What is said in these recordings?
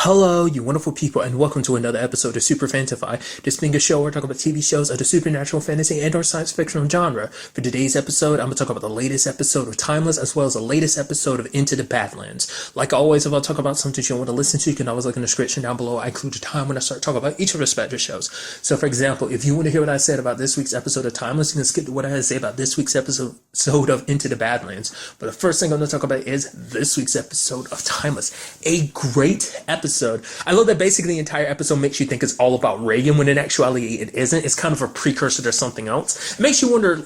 Hello, you wonderful people, and welcome to another episode of Super-Fanta-Fi. This being a show where I talk about TV shows of the supernatural, fantasy, and or science fiction genre. For today's episode, I'm going to talk about the latest episode of Timeless, as well as the latest episode of Into the Badlands. Like always, if I talk about something you want to listen to, you can always look in the description down below. I include the time when I start talking about each of the respective shows. So, for example, if you want to hear what I said about this week's episode of Timeless, you can skip to what I had to say about this week's episode of Into the Badlands. But the first thing I'm going to talk about is this week's episode of Timeless. A great episode. I love that basically the entire episode makes you think it's all about Reagan when in actuality it isn't. It's kind of a precursor to something else. It makes you wonder,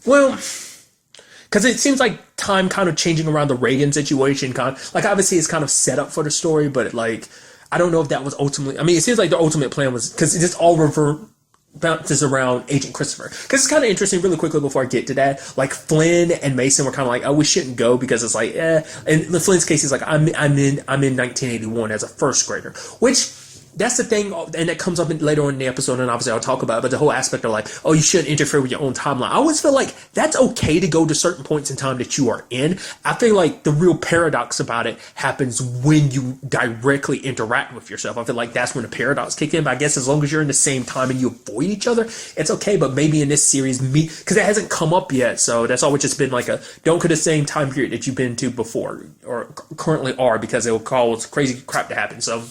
well, because it seems like time kind of changing around the Reagan situation, like obviously it's kind of set up for the story, but like I don't know if that was ultimately. I mean, it seems like the ultimate plan was because it just all bounces around Agent Christopher. Because it's kind of interesting, really quickly before I get to that, like Flynn and Mason were kind of like, oh, we shouldn't go because it's like, and in Flynn's case, he's like, I'm in 1981 as a first grader, which that's the thing, and that comes up later on in the episode, and obviously I'll talk about it, but the whole aspect of like, oh, you shouldn't interfere with your own timeline. I always feel like that's okay to go to certain points in time that you are in. I feel like the real paradox about it happens when you directly interact with yourself. I feel like that's when the paradox kicks in, but I guess as long as you're in the same time and you avoid each other, it's okay. But maybe in this series, because it hasn't come up yet, so that's always just been like a, don't go to the same time period that you've been to before, or currently are, because it will cause crazy crap to happen. So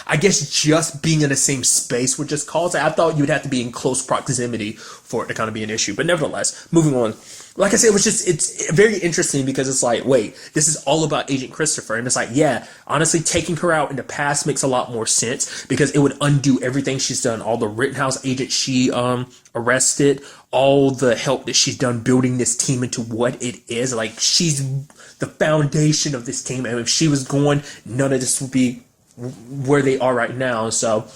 I guess just being in the same space would just cause it. I thought you would have to be in close proximity for it to kind of be an issue. But nevertheless, moving on. Like I said, it's very interesting because it's like, wait, this is all about Agent Christopher. And it's like, yeah, honestly, taking her out in the past makes a lot more sense because it would undo everything she's done. All the Rittenhouse agents she arrested, all the help that she's done building this team into what it is. Like, she's the foundation of this team. And if she was gone, none of this would be where they are right now. So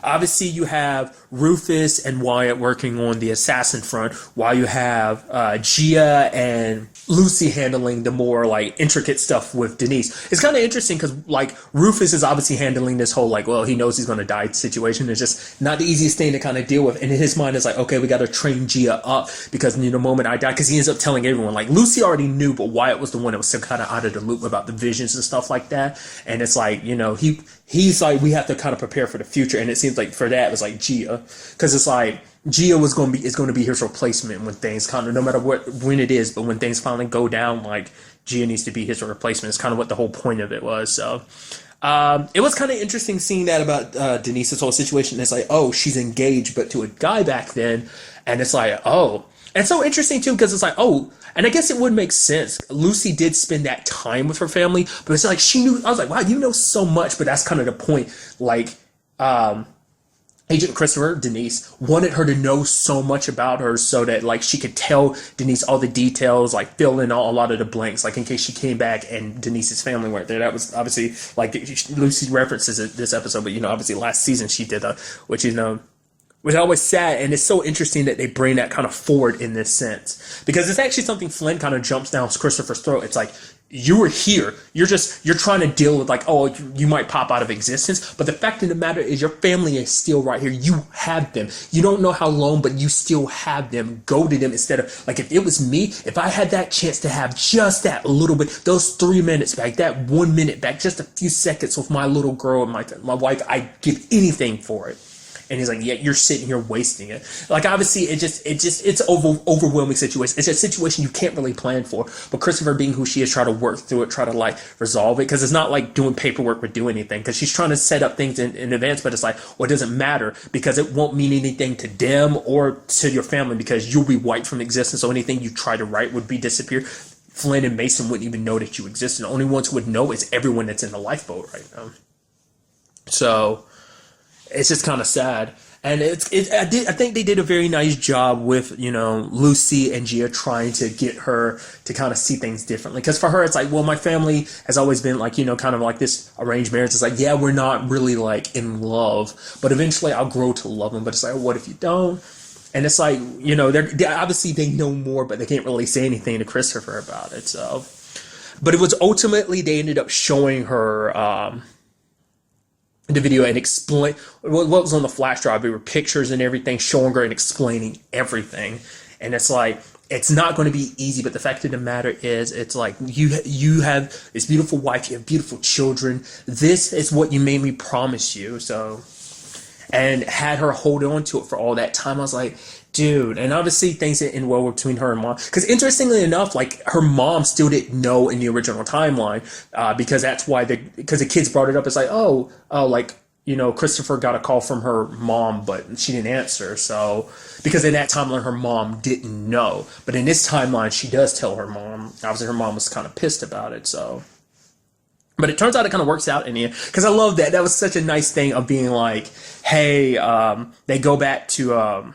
obviously you have Rufus and Wyatt working on the assassin front, while you have Gia and Lucy handling the more like intricate stuff with Denise. It's kind of interesting because like Rufus is obviously handling this whole like, well, he knows he's going to die situation. It's just not the easiest thing to kind of deal with. And in his mind, it's like, okay, we got to train Gia up because the moment I die, because he ends up telling everyone, like Lucy already knew, but Wyatt was the one that was still kind of out of the loop about the visions and stuff like that. And it's like, he's like, we have to kind of prepare for the future. And it seems like for that, it was like Gia, because it's like Gia is going to be his replacement when things kind of, no matter when it is, but when things finally go down, like Gia needs to be his replacement. It's kind of what the whole point of it was. So it was kind of interesting seeing that about Denise's whole situation. It's like, oh, she's engaged, but to a guy back then, and it's like, oh, and it's so interesting too because it's like, oh, and I guess it would make sense. Lucy did spend that time with her family, but it's like she knew. I was like, wow, you know so much, but that's kind of the point. Like, Agent Christopher, Denise, wanted her to know so much about her so that like she could tell Denise all the details, like fill in a lot of the blanks, like in case she came back and Denise's family weren't there. That was obviously like Lucy references it this episode, but obviously last season she did which was always sad, and it's so interesting that they bring that kind of forward in this sense because it's actually something Flynn kind of jumps down Christopher's throat. It's like, you were here. You're trying to deal with like, oh, you might pop out of existence. But the fact of the matter is your family is still right here. You have them. You don't know how long, but you still have them. Go to them instead of like, if it was me, if I had that chance to have just that little bit, those 3 minutes back, that 1 minute back, just a few seconds with my little girl and my wife, I'd give anything for it. And he's like, yeah, you're sitting here wasting it. Like, obviously, it's overwhelming situation. It's a situation you can't really plan for. But Christopher, being who she is, try to work through it, try to like resolve it. Because it's not like doing paperwork or do anything. Because she's trying to set up things in advance. But it's like, well, it doesn't matter because it won't mean anything to them or to your family because you'll be wiped from existence. So anything you try to write would be disappear. Flynn and Mason wouldn't even know that you existed. The only ones who would know is everyone that's in the lifeboat right now. So it's just kind of sad. And I think they did a very nice job with, Lucy and Gia trying to get her to kind of see things differently. Because for her, it's like, well, my family has always been like, kind of like this arranged marriage. It's like, yeah, we're not really like in love, but eventually I'll grow to love them. But it's like, what if you don't? And it's like, they're obviously they know more, but they can't really say anything to Christopher about it. So, but it was ultimately, they ended up showing her, the video and explain what was on the flash drive. There were pictures and everything showing her and explaining everything. And it's like, it's not going to be easy, but the fact of the matter is, it's like you have this beautiful wife, you have beautiful children. This is what you made me promise you. So, and had her hold on to it for all that time. I was like, dude. And obviously things didn't end well between her and mom. Because interestingly enough, like her mom still didn't know in the original timeline, because that's why because the kids brought it up. It's like, like, Christopher got a call from her mom, but she didn't answer. So, because in that timeline, her mom didn't know. But in this timeline, she does tell her mom. Obviously, her mom was kind of pissed about it. So, but it turns out it kind of works out in the end. Because I love that. That was such a nice thing of being like, hey, they go back to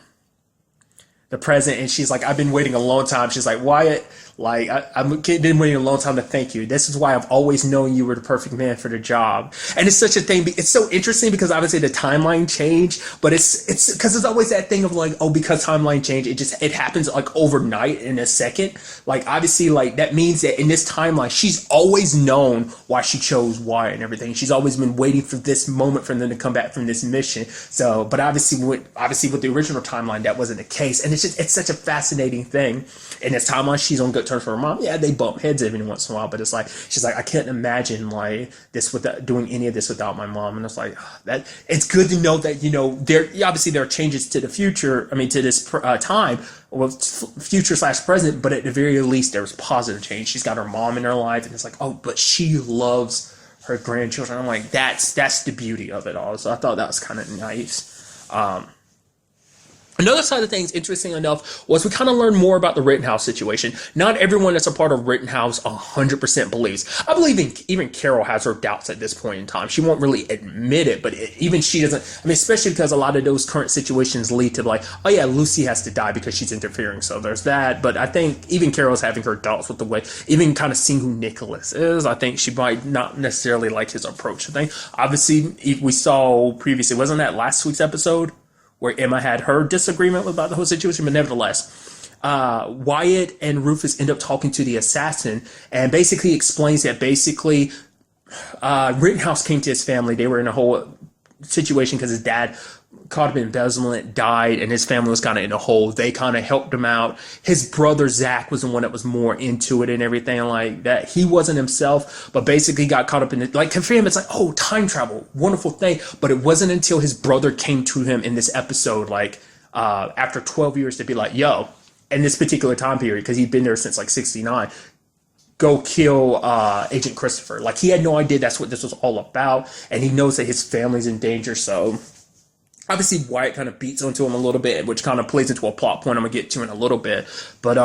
the present, and she's like, I've been waiting a long time. She's like, Wyatt, like, I've been waiting a long time to thank you. This is why I've always known you were the perfect man for the job. And it's such a thing. It's so interesting because obviously the timeline changed, but it's because there's always that thing of like, oh, because timeline change, it happens like overnight in a second. Like, obviously, like, that means that in this timeline, she's always known why she chose Wyatt and everything. She's always been waiting for this moment for them to come back from this mission. So, but obviously with the original timeline, that wasn't the case. And it's such a fascinating thing. In this timeline, she's on good terms with her mom. Yeah, they bump heads every once in a while, but it's like, she's like, I can't imagine like this without doing any of this without my mom. And it's like, that it's good to know that, there are changes to the future. I mean, to this time, well, future / present, but at the very least, there was positive change. She's got her mom in her life, and it's like, oh, but she loves her grandchildren. I'm like, that's the beauty of it all. So I thought that was kind of nice. Another side of things, interesting enough, was we kind of learned more about the Rittenhouse situation. Not everyone that's a part of Rittenhouse 100% believes. I believe even Carol has her doubts at this point in time. She won't really admit it, but even she doesn't. I mean, especially because a lot of those current situations lead to like, oh yeah, Lucy has to die because she's interfering. So there's that. But I think even Carol's having her doubts with the way, even kind of seeing who Nicholas is. I think she might not necessarily like his approach to things. Obviously, we saw previously, wasn't that last week's episode, where Emma had her disagreement about the whole situation, but nevertheless, Wyatt and Rufus end up talking to the assassin and basically explains that Rittenhouse came to his family. They were in a whole situation because his dad caught up in embezzlement, died, and his family was kind of in a hole. They kind of helped him out. His brother Zach was the one that was more into it and everything like that. He wasn't himself, but basically got caught up in it. Like, for him, it's like, oh, time travel, wonderful thing. But it wasn't until his brother came to him in this episode, like after 12 years, to be like, yo, in this particular time period, because he'd been there since like 69, go kill Agent Christopher. Like, he had no idea that's what this was all about, and he knows that his family's in danger. So obviously Wyatt kind of beats onto him a little bit, which kind of plays into a plot point I'm gonna get to in a little bit. But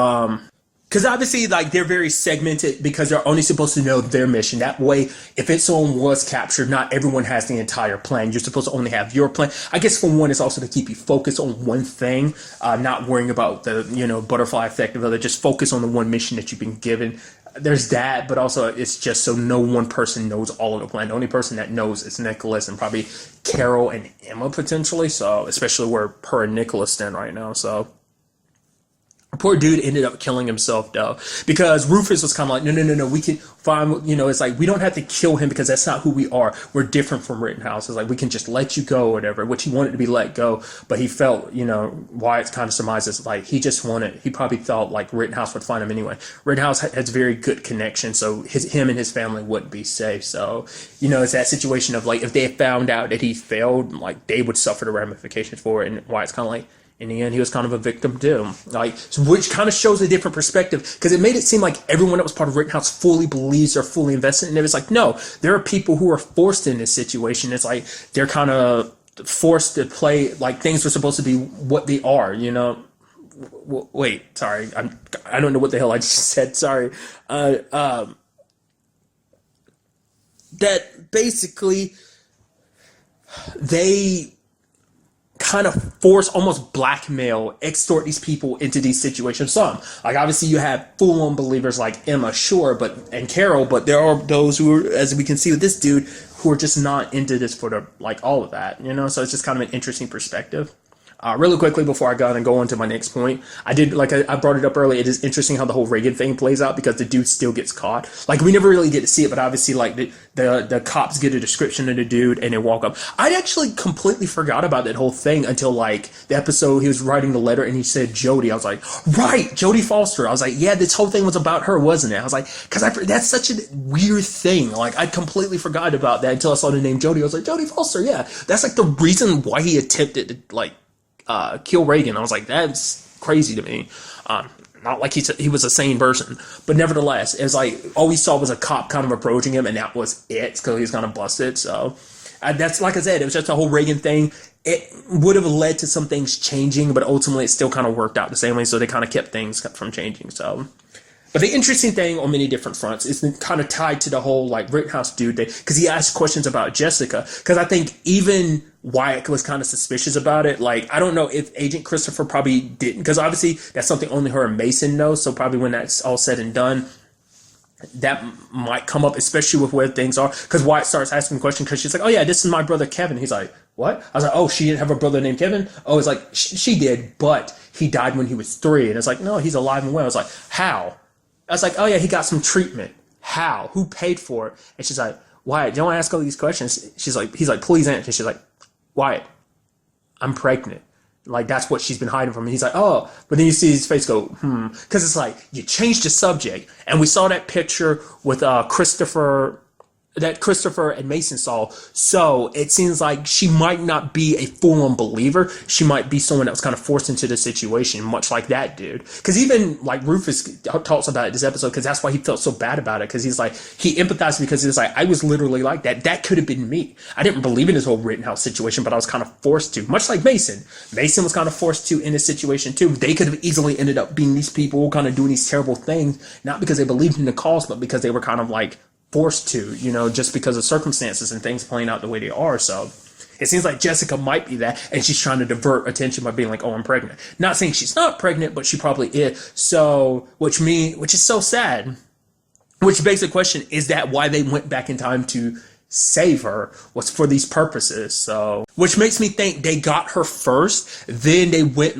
because obviously, like, they're very segmented because they're only supposed to know their mission. That way, if someone was captured, not everyone has the entire plan. You're supposed to only have your plan. I guess for one, it's also to keep you focused on one thing, not worrying about the, butterfly effect of other. Just focus on the one mission that you've been given. There's that, but also it's just so no one person knows all of the plan. The only person that knows is Nicholas and probably Carol and Emma potentially. So, especially where her and Nicholas stand right now. So, poor dude ended up killing himself though, because Rufus was kind of like, no, we can find, it's like, we don't have to kill him because that's not who we are. We're different from Rittenhouse. It's like, we can just let you go or whatever, which he wanted to be let go, but he felt, Wyatt kind of surmises, like, he probably thought like Rittenhouse would find him anyway. Rittenhouse has very good connection, so him and his family wouldn't be safe. So, it's that situation of like, if they had found out that he failed, like, they would suffer the ramifications for it, and Wyatt's kind of like, in the end, he was kind of a victim too, like, which kind of shows a different perspective, because it made it seem like everyone that was part of Rittenhouse fully believes or fully invested in it. It's like, no, there are people who are forced in this situation. It's like they're kind of forced to play like things are supposed to be what they are. Wait, sorry, I don't know what the hell I just said. Sorry. That basically they kind of force, almost blackmail, extort these people into these situations. Some, like, obviously you have full-on believers like Emma, sure, and Carol, but there are those who are, as we can see with this dude, who are just not into this for the, like, all of that, so it's just kind of an interesting perspective. Really quickly before I go on to my next point, I brought it up earlier. It is interesting how the whole Reagan thing plays out because the dude still gets caught. Like we never really get to see it, but obviously like the cops get a description of the dude and they walk up. I actually completely forgot about that whole thing until like the episode he was writing the letter and he said Jodie. I was like, right, Jodie Foster. I was like, yeah, this whole thing was about her, wasn't it? I was like, that's such a weird thing. Like I completely forgot about that until I saw the name Jodie. I was like, Jodie Foster, yeah, that's like the reason why he attempted to like kill Reagan. I was like, that's crazy to me. Not like he was a sane person, but nevertheless, it was like all we saw was a cop kind of approaching him, and that was it because he was kind of busted. So that's like I said, it was just a whole Reagan thing. It would have led to some things changing, but ultimately it still kind of worked out the same way. So they kind of kept things from changing. So. But the interesting thing on many different fronts is kind of tied to the whole like Rittenhouse dude thing because he asked questions about Jessica because I think even Wyatt was kind of suspicious about it. Like I don't know if Agent Christopher probably didn't because obviously that's something only her and Mason know. So probably when that's all said and done, that might come up, especially with where things are. Because Wyatt starts asking questions because she's like, "Oh yeah, this is my brother Kevin." He's like, "What?" I was like, "Oh, she didn't have a brother named Kevin." Oh, it's like she did, but he died when he was 3. And it's like, no, he's alive and well. I was like, how? I was like, oh yeah, he got some treatment. How? Who paid for it? And she's like, Wyatt, don't ask all these questions. He's like, please answer. She's like, Wyatt, I'm pregnant. Like that's what she's been hiding from me. He's like, oh, but then you see his face go, because it's like you changed the subject, and we saw that picture with Christopher and Mason saw. So it seems like she might not be a full-on believer. She might be someone that was kind of forced into the situation, much like that dude. Because even like Rufus talks about it this episode, because that's why he felt so bad about it. Because he's like, he empathized because he's like, I was literally like that. That could have been me. I didn't believe in this whole Rittenhouse situation, but I was kind of forced to. Much like Mason. Mason was kind of forced to in this situation too. They could have easily ended up being these people kind of doing these terrible things, not because they believed in the cause, but because they were kind of like forced to, just because of circumstances and things playing out the way they are. So it seems like Jessica might be that, and she's trying to divert attention by being like, oh, I'm pregnant. Not saying she's not pregnant, but she probably is. So, which is so sad. Which begs the question, is that why they went back in time to save her? Was for these purposes? So, which makes me think they got her first, then they went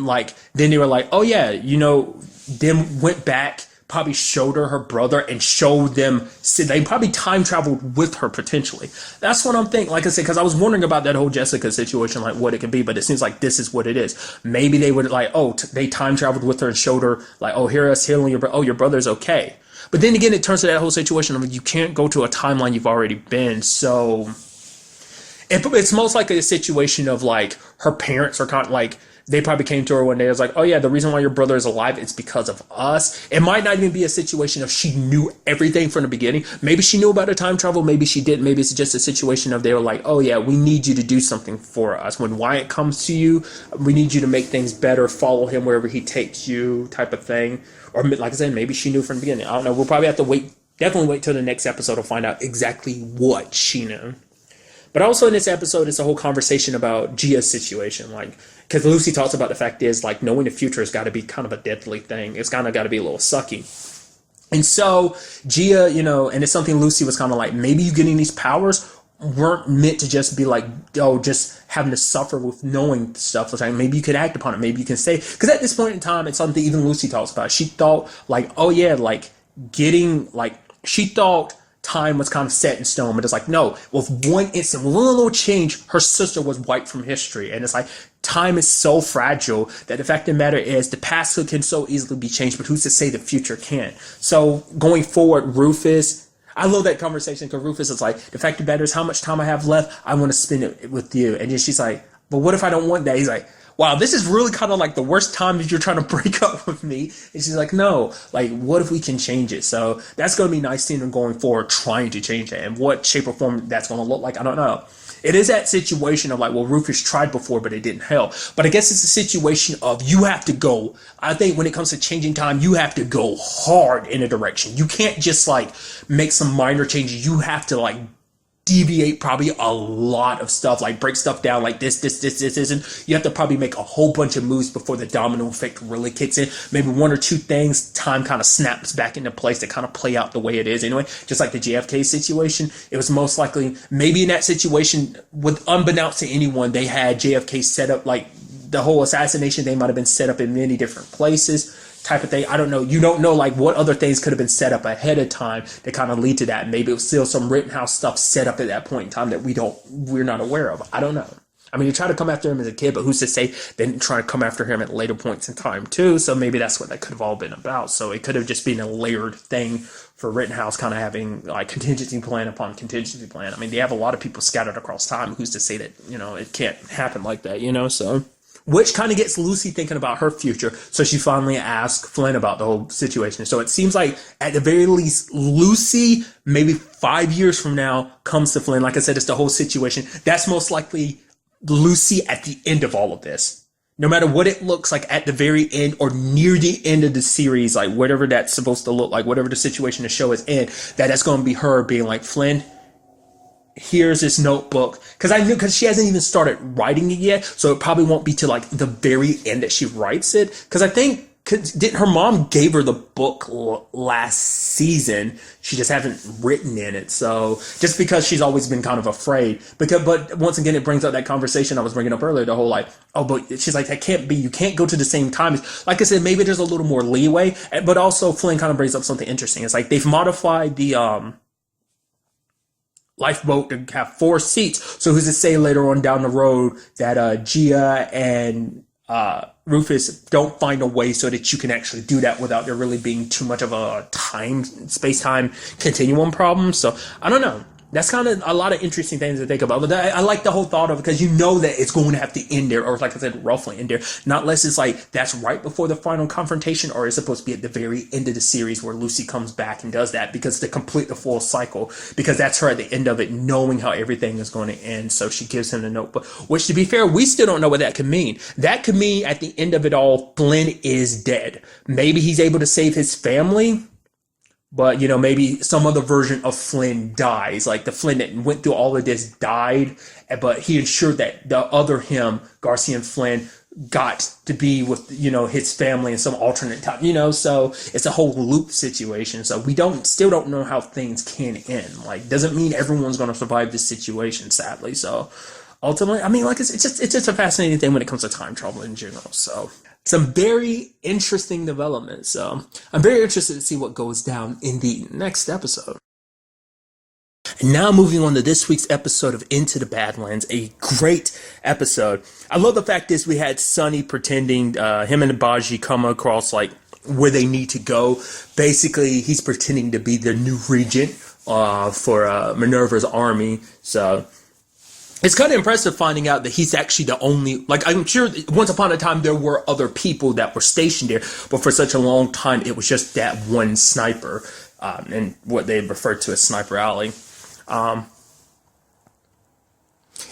then they were like, oh yeah, then went back, probably showed her brother and showed them, they probably time traveled with her potentially. That's what I'm thinking. Like I said, because I was wondering about that whole Jessica situation, like what it could be, but it seems like this is what it is. Maybe they would like, they time traveled with her and showed her like, oh, here us healing your brother. Oh, your brother's okay. But then again, it turns to that whole situation of you can't go to a timeline you've already been. So it's most likely a situation of like her parents are kind of like, they probably came to her one day. It was like, oh yeah, the reason why your brother is alive is because of us. It might not even be a situation of she knew everything from the beginning. Maybe she knew about the time travel. Maybe she didn't. Maybe it's just a situation of they were like, oh yeah, we need you to do something for us. When Wyatt comes to you, we need you to make things better. Follow him wherever he takes you, type of thing. Or like I said, maybe she knew from the beginning. I don't know. We'll probably have to definitely wait till the next episode to find out exactly what she knew. But also in this episode, it's a whole conversation about Gia's situation. Like, because Lucy talks about the fact is, like, knowing the future has got to be kind of a deadly thing. It's kind of got to be a little sucky. And so Gia, and it's something Lucy was kind of like, maybe you getting these powers weren't meant to just be like, just having to suffer with knowing stuff. Like, maybe you could act upon it. Maybe you can say, because at this point in time, it's something even Lucy talks about. She thought like, oh yeah, like she thought time was kind of set in stone, but it's like, no, with one instant, with one little change, her sister was wiped from history. And it's like, time is so fragile that the fact of the matter is the past can so easily be changed, but who's to say the future can't? So going forward, Rufus, I love that conversation because Rufus is like, the fact of the matter is how much time I have left, I want to spend it with you. And then she's like, but what if I don't want that? He's like, wow, this is really kind of like the worst time that you're trying to break up with me. And she's like, no, like, what if we can change it? So that's going to be nice seeing them going forward, trying to change it. And what shape or form that's going to look like, I don't know. It is that situation of like, well, Rufus tried before, but it didn't help. But I guess it's a situation of you have to go. I think when it comes to changing time, you have to go hard in a direction. You can't just like make some minor changes. You have to like deviate probably a lot of stuff, like break stuff down like this isn't. You have to probably make a whole bunch of moves before the domino effect really kicks in. Maybe one or two things, time kind of snaps back into place to kind of play out the way it is anyway. Just like the JFK situation, it was most likely, maybe in that situation, with unbeknownst to anyone, they had JFK set up like the whole assassination thing might have been set up in many different places, type of thing. I don't know. You don't know like what other things could have been set up ahead of time to kind of lead to that. Maybe it was still some Rittenhouse stuff set up at that point in time that we're not aware of. I don't know. I mean, you try to come after him as a kid, but who's to say they didn't try to come after him at later points in time too? So maybe that's what that could have all been about. So it could have just been a layered thing for Rittenhouse, kind of having like contingency plan upon contingency plan. I mean, they have a lot of people scattered across time. Who's to say that, it can't happen like that, so. Which kind of gets Lucy thinking about her future. So she finally asks Flynn about the whole situation. So it seems like at the very least, Lucy, maybe 5 years from now, comes to Flynn. Like I said, it's the whole situation. That's most likely Lucy at the end of all of this. No matter what it looks like at the very end or near the end of the series, like whatever that's supposed to look like, whatever the situation the show is in, that's going to be her being like, Flynn, here's this notebook. Because she hasn't even started writing it yet. So it probably won't be till like the very end that she writes it. Because I think, didn't her mom gave her the book last season? She just hasn't written in it. So just because she's always been kind of afraid. But once again, it brings up that conversation I was bringing up earlier. The whole like, oh, but she's like, that can't be. You can't go to the same time. Like I said, maybe there's a little more leeway. But also Flynn kind of brings up something interesting. It's like they've modified the lifeboat to have 4 seats. So who's to say later on down the road that Gia and Rufus don't find a way so that you can actually do that without there really being too much of a space-time continuum problem. So I don't know. That's kind of a lot of interesting things to think about. But I like the whole thought of it because you know that it's going to have to end there, or like I said, roughly end there. Not unless it's like that's right before the final confrontation, or it's supposed to be at the very end of the series where Lucy comes back and does that because to complete the full cycle, because that's her at the end of it, knowing how everything is going to end. So she gives him the notebook, which to be fair, we still don't know what that could mean. That could mean at the end of it all, Flynn is dead. Maybe he's able to save his family. But, maybe some other version of Flynn dies. Like the Flynn that went through all of this died, but he ensured that the other him, Garcia and Flynn, got to be with, his family in some alternate time, so it's a whole loop situation. So we still don't know how things can end. Like, doesn't mean everyone's going to survive this situation, sadly. So ultimately, I mean, like, it's just a fascinating thing when it comes to time travel in general. So some very interesting developments. So I'm very interested to see what goes down in the next episode. And now moving on to this week's episode of Into the Badlands, a great episode. I love the fact is we had Sonny pretending, him and Baji come across like where they need to go. Basically, he's pretending to be the new regent for Minerva's army. So it's kind of impressive finding out that he's actually the only, like, I'm sure once upon a time there were other people that were stationed there, but for such a long time it was just that one sniper, and what they referred to as Sniper Alley.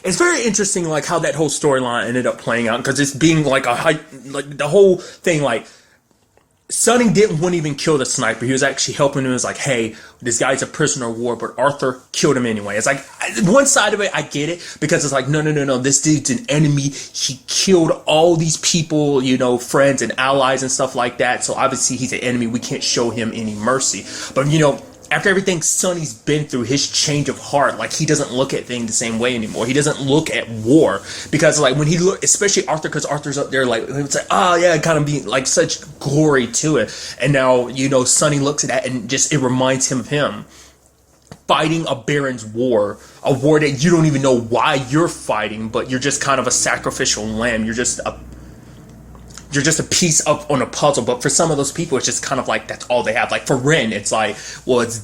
It's very interesting, like, how that whole storyline ended up playing out, because it's being like like the whole thing, like, Sonny wouldn't even kill the sniper. He was actually helping him. It was like, hey, this guy's a prisoner of war, but Arthur killed him anyway. It's like, one side of it, I get it, because it's like, no, this dude's an enemy. He killed all these people, friends and allies and stuff like that. So obviously he's an enemy. We can't show him any mercy. But, after everything Sonny's been through, his change of heart, like, he doesn't look at things the same way anymore. He doesn't look at war, because, like, when he look, especially Arthur, because Arthur's up there, like, it's like, oh yeah, kind of being like such glory to it. And now, Sonny looks at that and just, it reminds him of him fighting a Baron's war, a war that you don't even know why you're fighting, but you're just kind of a sacrificial lamb. You're just a piece of on a puzzle. But for some of those people, it's just kind of like that's all they have. Like for Ren, it's like, well, it's,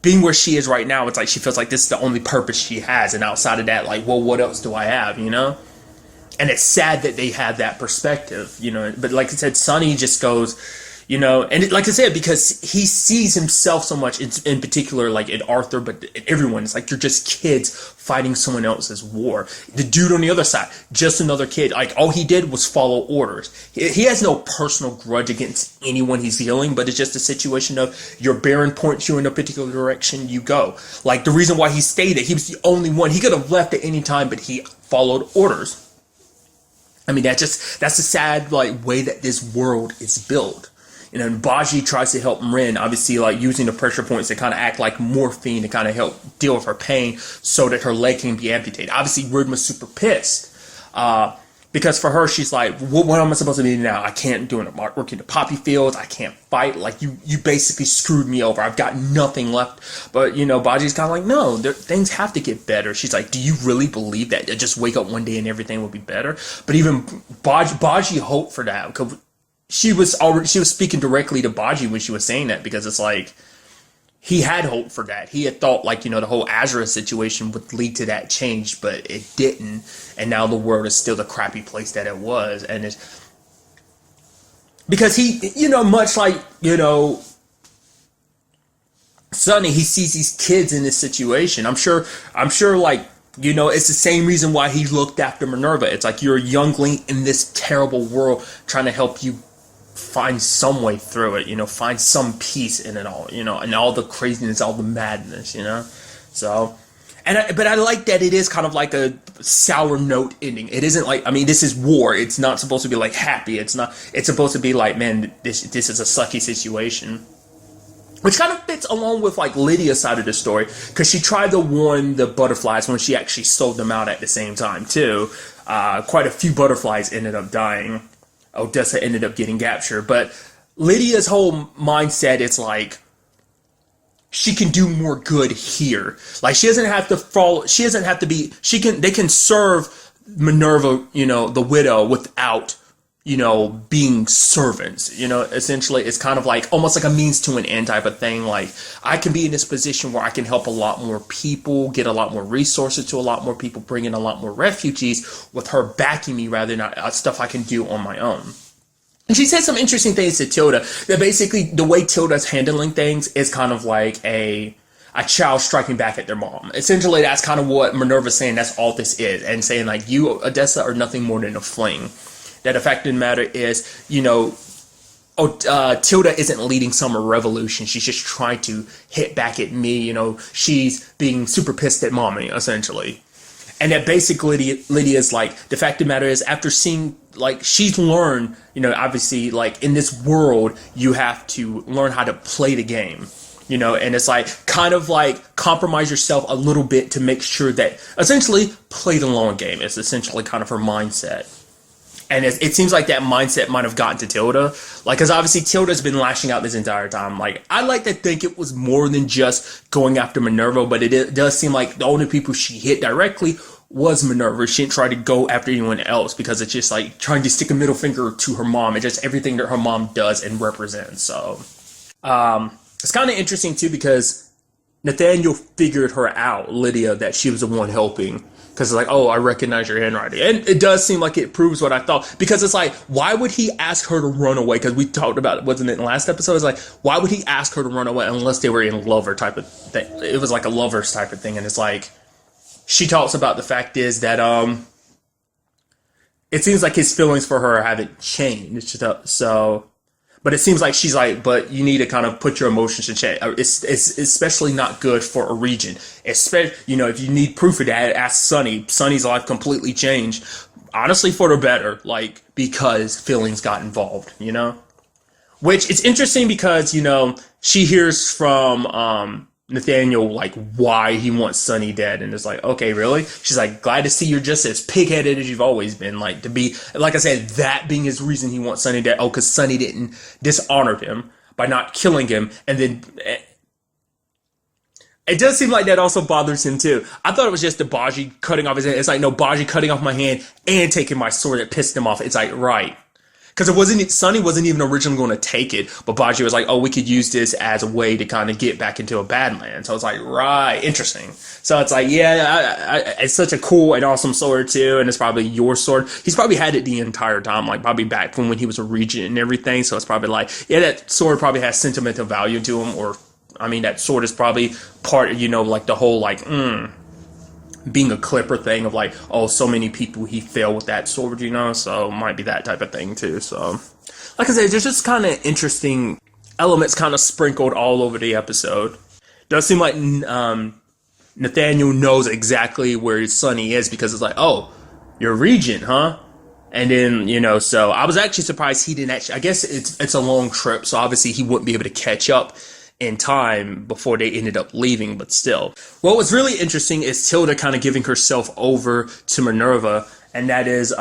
being where she is right now, it's like she feels like this is the only purpose she has, and outside of that, like, well, what else do I have, And it's sad that they have that perspective, But like I said, Sonny just goes, and like I said, because he sees himself so much, in particular, like in Arthur, but in everyone, it's like you're just kids fighting someone else's war. The dude on the other side, just another kid. Like, all he did was follow orders. He has no personal grudge against anyone he's healing, but it's just a situation of your Baron points you in a particular direction, you go. Like, the reason why he stayed there, he was the only one. He could have left at any time, but he followed orders. I mean, that's a sad, like, way that this world is built. And Baji tries to help Ren, obviously, like, using the pressure points to kind of act like morphine to kind of help deal with her pain so that her leg can be amputated. Obviously, Ren was super pissed. Because for her, she's like, what am I supposed to do now? I can't do work in the poppy fields. I can't fight. Like, you basically screwed me over. I've got nothing left. But, Baji's kind of like, no, things have to get better. She's like, do you really believe that? Just wake up one day and everything will be better? But even Baji hoped for that. Because she was speaking directly to Baji when she was saying that. Because it's like, he had hope for that. He had thought, like, the whole Azura situation would lead to that change, but it didn't. And now the world is still the crappy place that it was. And it's because he, much like, Sunny, he sees these kids in this situation. I'm sure, like, it's the same reason why he looked after Minerva. It's like, you're a youngling in this terrible world trying to help you find some way through it, find some peace in it all, and all the craziness, all the madness, so, but I like that it is kind of like a sour note ending. It isn't like, this is war. It's not supposed to be like happy. It's supposed to be like, man, this is a sucky situation. Which kind of fits along with like Lydia's side of the story, because she tried to warn the butterflies when she actually sold them out at the same time too. Quite a few butterflies ended up dying. Odessa ended up getting captured, but Lydia's whole mindset is like, she can do more good here. Like, she doesn't have to follow, she doesn't have to be, they can serve Minerva, the widow, without, being servants. Essentially it's kind of like almost like a means to an end type of thing. Like, I can be in this position where I can help a lot more people, get a lot more resources to a lot more people, bring in a lot more refugees with her backing me rather than stuff I can do on my own. And she said some interesting things to Tilda, that basically the way Tilda's handling things is kind of like a child striking back at their mom. Essentially, that's kind of what Minerva's saying. That's all this is. And saying, like, you, Odessa, are nothing more than a fling. That the fact of the matter is, Tilda isn't leading some revolution. She's just trying to hit back at me. She's being super pissed at mommy, essentially. And that basically Lydia's like, the fact of the matter is, after seeing, like, she's learned, obviously, like, in this world, you have to learn how to play the game. And it's like, kind of like, compromise yourself a little bit to make sure that, essentially, play the long game. It's essentially kind of her mindset. And it seems like that mindset might have gotten to Tilda. Like, because obviously Tilda's been lashing out this entire time. Like, I like to think it was more than just going after Minerva, but it does seem like the only people she hit directly was Minerva. She didn't try to go after anyone else, because it's just like trying to stick a middle finger to her mom. It's just everything that her mom does and represents. So, it's kind of interesting too, because Nathaniel figured her out, Lydia, that she was the one helping. Because it's like, oh, I recognize your handwriting. And it does seem like it proves what I thought. Because it's like, why would he ask her to run away? Because we talked about it, wasn't it, in the last episode? It's like, why would he ask her to run away unless they were in lover type of thing? It was like a lovers type of thing. And it's like, she talks about the fact is that it seems like his feelings for her haven't changed. So, but it seems like she's like, but you need to kind of put your emotions in check. It's especially not good for a region. Especially, if you need proof of that, ask Sunny. Sunny's life completely changed, honestly, for the better. Like, because feelings got involved. Which it's interesting because she hears from Nathaniel, like, why he wants Sunny dead, and it's like, okay, really? She's like, glad to see you're just as pig-headed as you've always been. Like, to be, like I said, that being his reason he wants Sunny dead. Oh, because Sunny didn't dishonor him by not killing him, and then it does seem like that also bothers him too. I thought it was just the Baji cutting off his hand. It's like, no, Baji cutting off my hand and taking my sword that pissed him off. It's like, right. Because Sunny wasn't even originally going to take it, but Baji was like, oh, we could use this as a way to kind of get back into a Badlands. So it's like, right, interesting. So it's like, yeah, it's such a cool and awesome sword too, and it's probably your sword. He's probably had it the entire time, like probably back from when he was a regent and everything. So it's probably like, yeah, that sword probably has sentimental value to him, or, that sword is probably part, like the whole, like, being a Clipper thing of like, oh, so many people he failed with that sword, so might be that type of thing too. So, like I said, there's just kind of interesting elements kind of sprinkled all over the episode. Does seem like Nathaniel knows exactly where Sunny is, because it's like, oh, you're Regent, huh? And then, so I was actually surprised he didn't actually, I guess it's a long trip, so obviously he wouldn't be able to catch up in time before they ended up leaving, but still. What was really interesting is Tilda kind of giving herself over to Minerva, and that is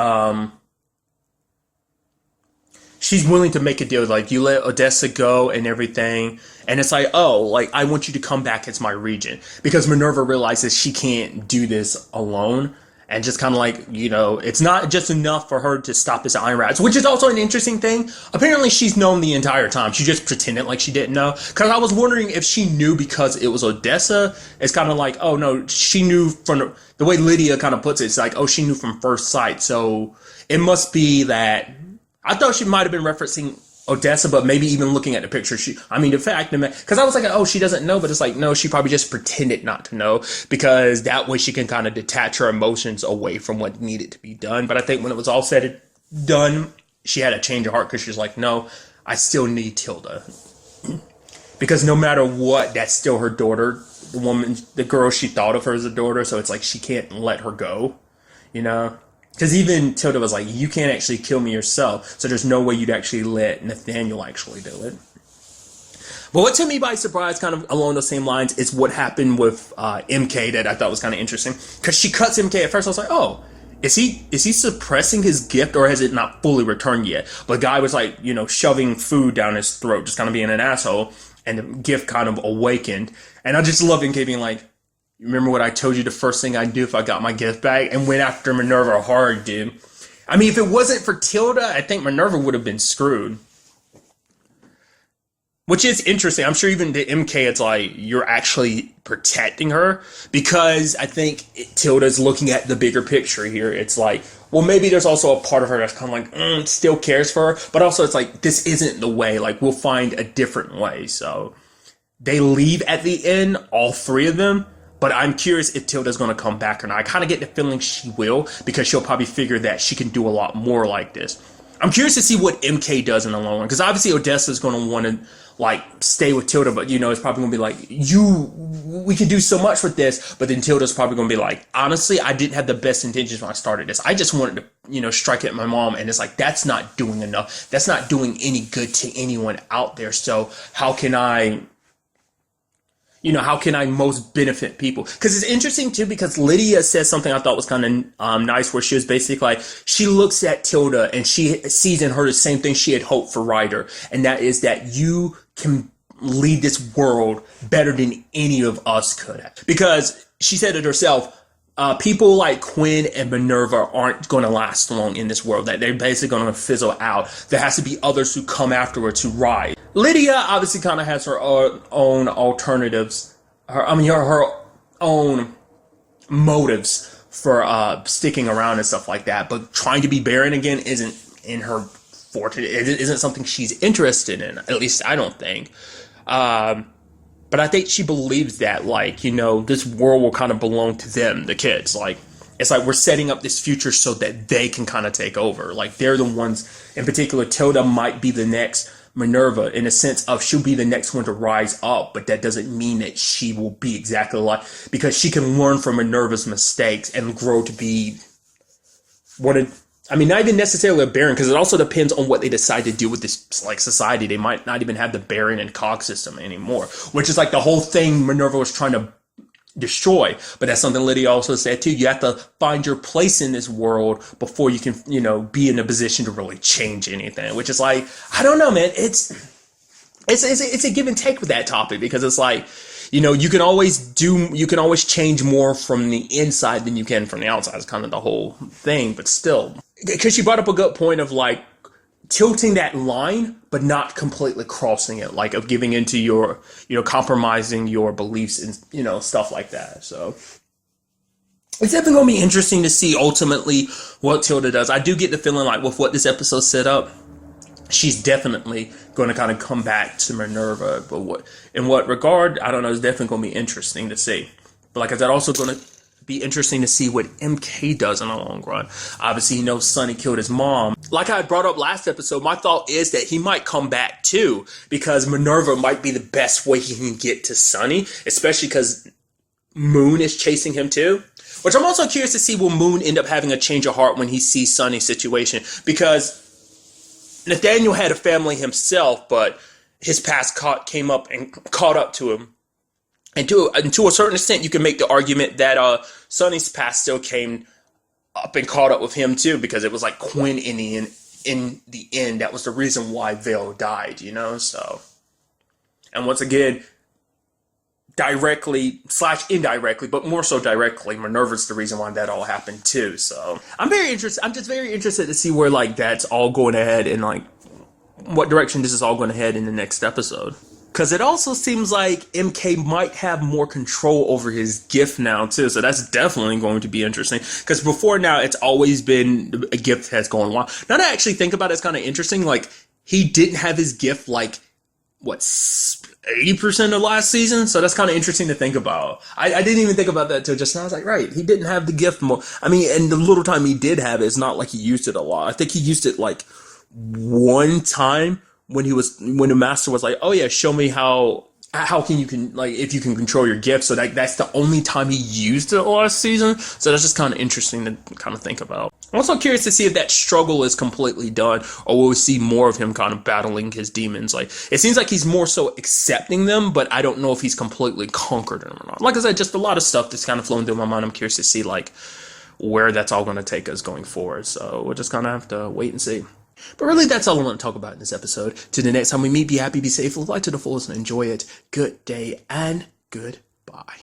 she's willing to make a deal. Like, you let Odessa go and everything. And it's like, oh, like, I want you to come back as my regent. Because Minerva realizes she can't do this alone. And just kind of like, it's not just enough for her to stop this Iron Rats, which is also an interesting thing. Apparently, she's known the entire time. She just pretended like she didn't know. Because I was wondering if she knew because it was Odessa. It's kind of like, oh, no, she knew from the way Lydia kind of puts it. It's like, oh, she knew from first sight. So it must be that. I thought she might have been referencing Odessa, but maybe even looking at the picture, the fact, because I was like, oh, she doesn't know, but it's like, no, she probably just pretended not to know, because that way she can kind of detach her emotions away from what needed to be done. But I think when it was all said and done, she had a change of heart, because she's like, no, I still need Tilda. Because no matter what, that's still her daughter, the girl she thought of her as a daughter, so it's like she can't let her go, Because even Tilda was like, you can't actually kill me yourself, so there's no way you'd actually let Nathaniel actually do it. But what took me by surprise, kind of along those same lines, is what happened with MK that I thought was kind of interesting. Because she cuts MK at first, I was like, oh, is he suppressing his gift, or has it not fully returned yet? But the guy was like, shoving food down his throat, just kind of being an asshole, and the gift kind of awakened. And I just love MK being like, remember what I told you the first thing I'd do if I got my gift back? And went after Minerva hard, dude. I mean, if it wasn't for Tilda, I think Minerva would have been screwed. Which is interesting. I'm sure even to MK, it's like, you're actually protecting her. Because I think Tilda's looking at the bigger picture here. It's like, well, maybe there's also a part of her that's kind of like, still cares for her. But also it's like, this isn't the way. Like, we'll find a different way. So they leave at the end, all three of them. But I'm curious if Tilda's going to come back or not. I kind of get the feeling she will, because she'll probably figure that she can do a lot more like this. I'm curious to see what MK does in the long run, because obviously Odessa's going to want to stay with Tilda, but it's probably going to be like, we can do so much with this. But then Tilda's probably going to be like, honestly, I didn't have the best intentions when I started this. I just wanted to, strike at my mom. And it's like, that's not doing enough. That's not doing any good to anyone out there. So how can I most benefit people? Because it's interesting, too, because Lydia says something I thought was kind of nice, where she was basically like, she looks at Tilda and she sees in her the same thing she had hoped for Ryder. And that is that you can lead this world better than any of us could have. Because she said it herself, people like Quinn and Minerva aren't going to last long in this world. That they're basically going to fizzle out. There has to be others who come afterwards to rise. Lydia obviously kind of has her own alternatives. Her own motives for sticking around and stuff like that. But trying to be Baron again isn't in her forte. It isn't something she's interested in. At least I don't think. But I think she believes that, this world will kind of belong to them, the kids. It's like we're setting up this future so that they can kind of take over. They're the ones, in particular, Tilda might be the next Minerva, in a sense of she'll be the next one to rise up, but that doesn't mean that she will be exactly because she can learn from Minerva's mistakes and grow to be not even necessarily a Baron, because it also depends on what they decide to do with this society. They might not even have the Baron and cog system anymore, which is the whole thing Minerva was trying to destroy. But that's something Lydia also said too. You have to find your place in this world before you can, be in a position to really change anything. Which is I don't know, man. It's a give and take with that topic, because it's you can always change more from the inside than you can from the outside. It's kind of the whole thing. But still, because she brought up a good point of tilting that line, but not completely crossing it, of giving into your, compromising your beliefs and, stuff like that. So it's definitely going to be interesting to see ultimately what Tilda does. I do get the feeling with what this episode set up, she's definitely going to kind of come back to Minerva. But in what regard, I don't know. It's definitely going to be interesting to see. But like I said, also going to be interesting to see what MK does in the long run. Obviously, Sonny killed his mom. Like I brought up last episode, my thought is that he might come back too, because Minerva might be the best way he can get to Sonny, especially because Moon is chasing him too. Which I'm also curious to see, will Moon end up having a change of heart when he sees Sonny's situation? Because Nathaniel had a family himself, but his past came up and caught up to him. And to a certain extent, you can make the argument that Sonny's past still came up and caught up with him too, because it was Quinn in in the end, that was the reason why Vale died, you know? So, and once again, directly / indirectly, but more so directly, Minerva's the reason why that all happened too. So I'm just very interested to see where like that's all going ahead and like what direction this is all going to head in the next episode. Because it also seems like MK might have more control over his gift now too, so that's definitely going to be interesting. Because before now, it's always been a gift has gone wild. Now that I actually think about it, it's kind of interesting. Like he didn't have his gift like what 80% of last season, so that's kind of interesting to think about. I didn't even think about that till just now. I was like, right, he didn't have the gift more. I mean, and the little time he did have it, it's not like he used it a lot. I think he used it like one time when the master was like, oh yeah, show me how if you can control your gift. So that's the only time he used it last season. So that's just kind of interesting to kind of think about. I'm also curious to see if that struggle is completely done, or will we see more of him kind of battling his demons. Like it seems like he's more so accepting them, but I don't know if he's completely conquered them or not. Like I said, just a lot of stuff that's kind of flowing through my mind. I'm curious to see like where that's all going to take us going forward. So we'll just kind of have to wait and see. But really, that's all I want to talk about in this episode. Till the next time we meet, be happy, be safe, live life to the fullest, and enjoy it. Good day and goodbye.